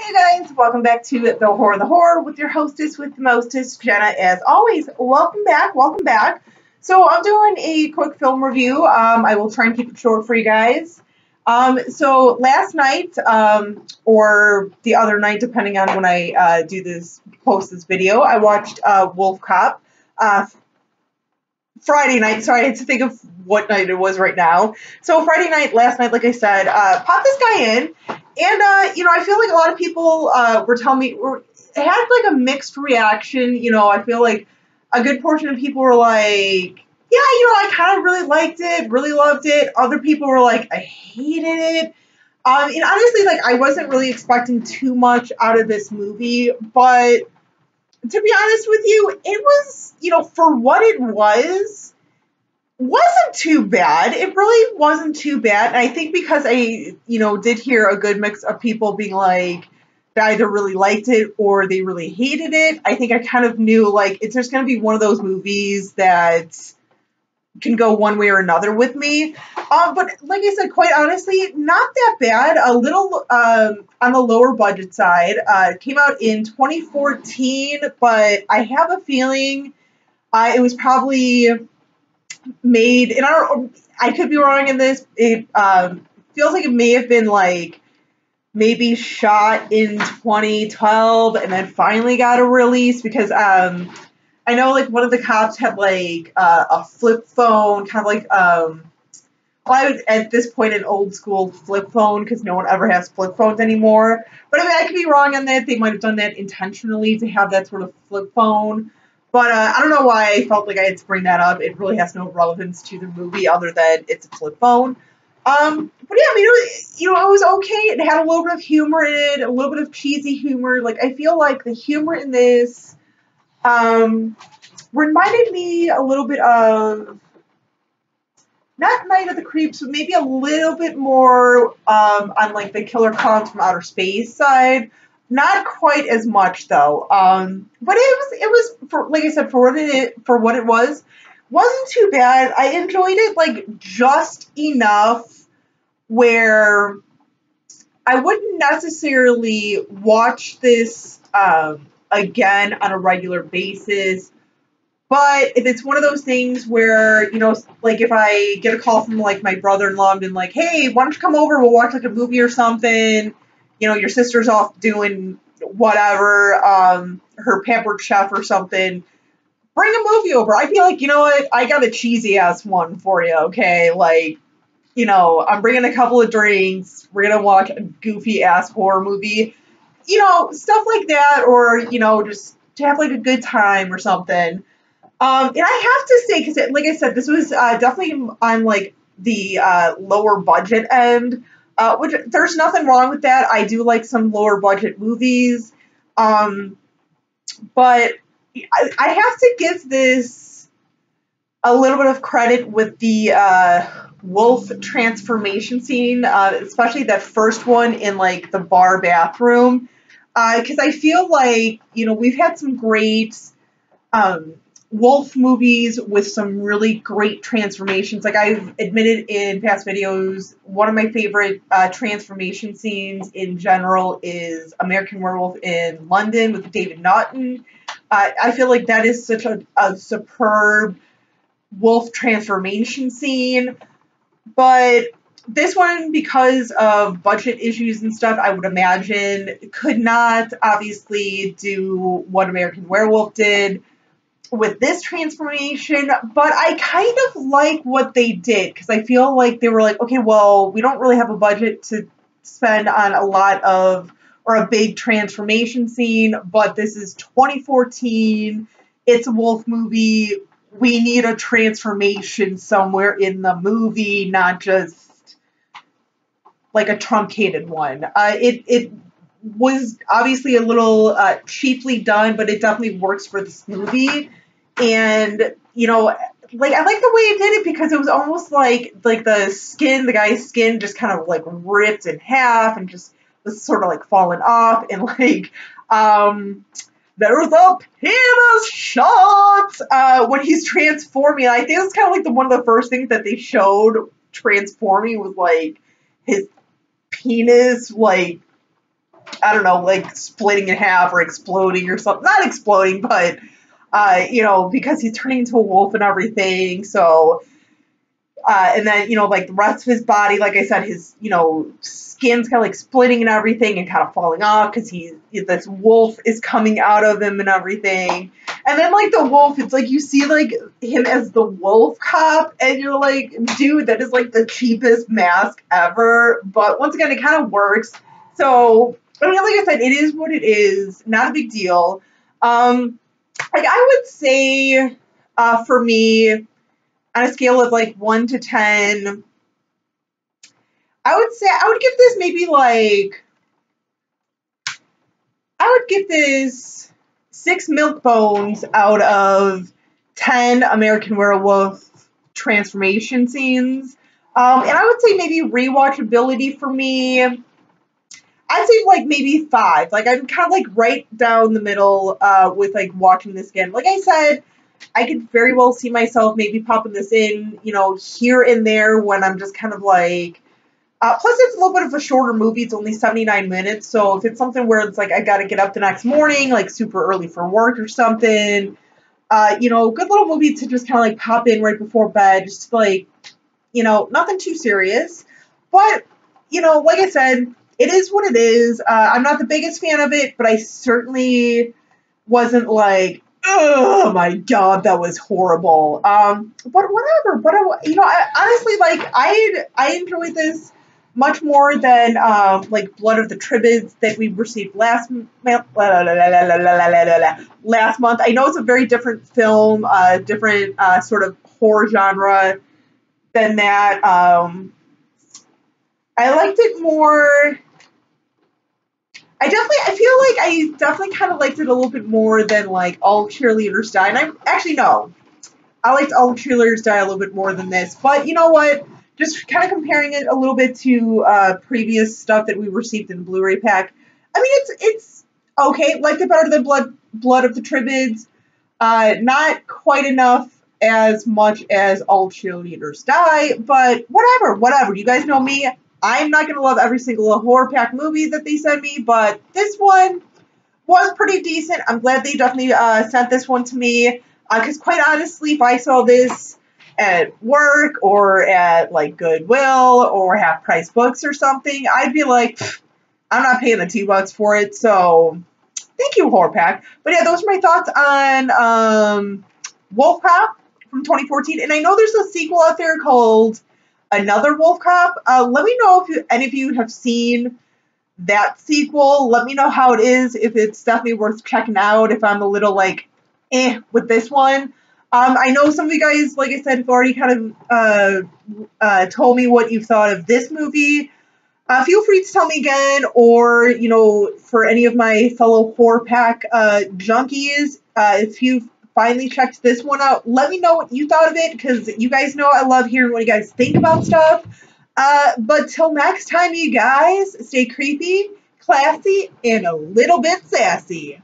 you guys, welcome back to the Horror with your hostess with the mostest, Jenna, as always. Welcome back, welcome back. So I'm doing a quick film review. I will try and keep it short for you guys. So last night, or the other night, depending on when I post this video, I watched WolfCop. Friday night, sorry, I had to think of what night it was right now. So Friday night, last night, like I said, popped this guy in, and, I feel like a lot of people were telling me, it had like a mixed reaction. I feel like a good portion of people were like, yeah, I kind of really liked it, really loved it. Other people were like, I hated it. And honestly, like, I wasn't really expecting too much out of this movie, but to be honest with you, it was, for what it wasn't too bad. It really wasn't too bad. And I think because I, did hear a good mix of people being like, they either really liked it or they really hated it, I think I kind of knew, like, it's just going to be one of those movies that can go one way or another with me. But like I said, quite honestly, not that bad. A little on the lower budget side. It came out in 2014, but I have a feeling it was probably made, and I could be wrong in this. It feels like it may have been like maybe shot in 2012 and then finally got a release, because I know, like, one of the cops had, like, a flip phone, kind of like, well, I would, at this point, an old school flip phone, because no one ever has flip phones anymore. But I mean, I could be wrong on that. They might have done that intentionally to have that sort of flip phone. But I don't know why I felt like I had to bring that up. It really has no relevance to the movie other than it's a flip phone. But yeah, I mean, it was okay. It had a little bit of humor in it, a little bit of cheesy humor. Like, I feel like the humor in this reminded me a little bit of, not Night of the Creeps, but maybe a little bit more on, like, the Killer Clowns from Outer Space side. Not quite as much, though. But it was for, like I said, for what it was, wasn't too bad. I enjoyed it, like, just enough where I wouldn't necessarily watch this again on a regular basis. But if it's one of those things where, like, if I get a call from, like, my brother-in-law and like, hey, why don't you come over, we'll watch, like, a movie or something, your sister's off doing whatever, her pampered chef or something, bring a movie over. I'd be like, you know what, I got a cheesy-ass one for you, okay? Like, I'm bringing a couple of drinks, we're gonna watch a goofy-ass horror movie, stuff like that, or, just to have, like, a good time or something. And I have to say, because, like I said, this was definitely on, like, the lower budget end, which there's nothing wrong with that. I do like some lower budget movies. But I have to give this a little bit of credit with the wolf transformation scene, especially that first one in, like, the bar bathroom. Because I feel like, we've had some great wolf movies with some really great transformations. Like, I've admitted in past videos, one of my favorite transformation scenes in general is American Werewolf in London with David Naughton. I feel like that is such a superb wolf transformation scene. But this one, because of budget issues and stuff, I would imagine, could not obviously do what American Werewolf did with this transformation, but I kind of like what they did, because I feel like they were like, okay, well, we don't really have a budget to spend on a lot of, or a big transformation scene, but this is 2014, it's a wolf movie, we need a transformation somewhere in the movie, not just like a truncated one. It was obviously a little cheaply done, but it definitely works for this movie. And, like, I like the way it did it, because it was almost like the guy's skin just kind of, like, ripped in half and just was sort of, like, falling off, and, like, there's a penis shot when he's transforming. I think it's kind of like one of the first things that they showed transforming was, like, his penis, like, I don't know, like splitting in half or exploding or something. Not exploding, but, you know, because he's turning into a wolf and everything. So, and then, you know, like the rest of his body, like I said, his, you know, skin's kind of like splitting and everything and kind of falling off because this wolf is coming out of him and everything. And then, like, the wolf, it's like you see, like, him as the WolfCop, and you're like, dude, that is, like, the cheapest mask ever. But once again, it kind of works. So, I mean, like I said, it is what it is. Not a big deal. Like, I would say, for me, on a scale of, like, 1 to 10, I would say I would give this maybe, like, I would give this 6 milk bones out of 10 American Werewolf transformation scenes. And I would say maybe rewatchability for me, I'd say like maybe 5. Like I'm kind of like right down the middle with like watching this again. Like I said, I could very well see myself maybe popping this in, you know, here and there when I'm just kind of like, plus, it's a little bit of a shorter movie. It's only 79 minutes. So if it's something where it's like I got to get up the next morning, like super early for work or something, you know, good little movie to just kind of like pop in right before bed. Just like, you know, nothing too serious. But, you know, like I said, it is what it is. I'm not the biggest fan of it, but I certainly wasn't like, oh my god, that was horrible. But whatever. But you know, honestly, like I enjoyed this much more than like Blood of the Tribbids that we received last month. Last month, I know it's a very different film, different sort of horror genre than that. I liked it more. I feel like I definitely kind of liked it a little bit more than like All Cheerleaders Die. And I actually no, I liked All Cheerleaders Die a little bit more than this. But you know what? Just kind of comparing it a little bit to previous stuff that we received in the Blu-ray pack. I mean, it's okay. Liked it better than Blood of the Tribbids. Not quite enough as much as All Cheerleaders Die, but whatever. You guys know me. I'm not going to love every single horror pack movie that they send me, but this one was pretty decent. I'm glad they definitely sent this one to me, because quite honestly, if I saw this at work or at like Goodwill or Half Price Books or something, I'd be like, I'm not paying the $2 for it, so thank you, horror pack. But yeah, those are my thoughts on WolfCop from 2014, and I know there's a sequel out there called Another WolfCop. Let me know if any of you have seen that sequel. Let me know how it is, if it's definitely worth checking out, if I'm a little like, with this one. I know some of you guys, like I said, have already kind of told me what you thought of this movie. Feel free to tell me again, or, you know, for any of my fellow horror pack junkies, if you've finally checked this one out, let me know what you thought of it, because you guys know I love hearing what you guys think about stuff. But till next time, you guys, stay creepy, classy, and a little bit sassy.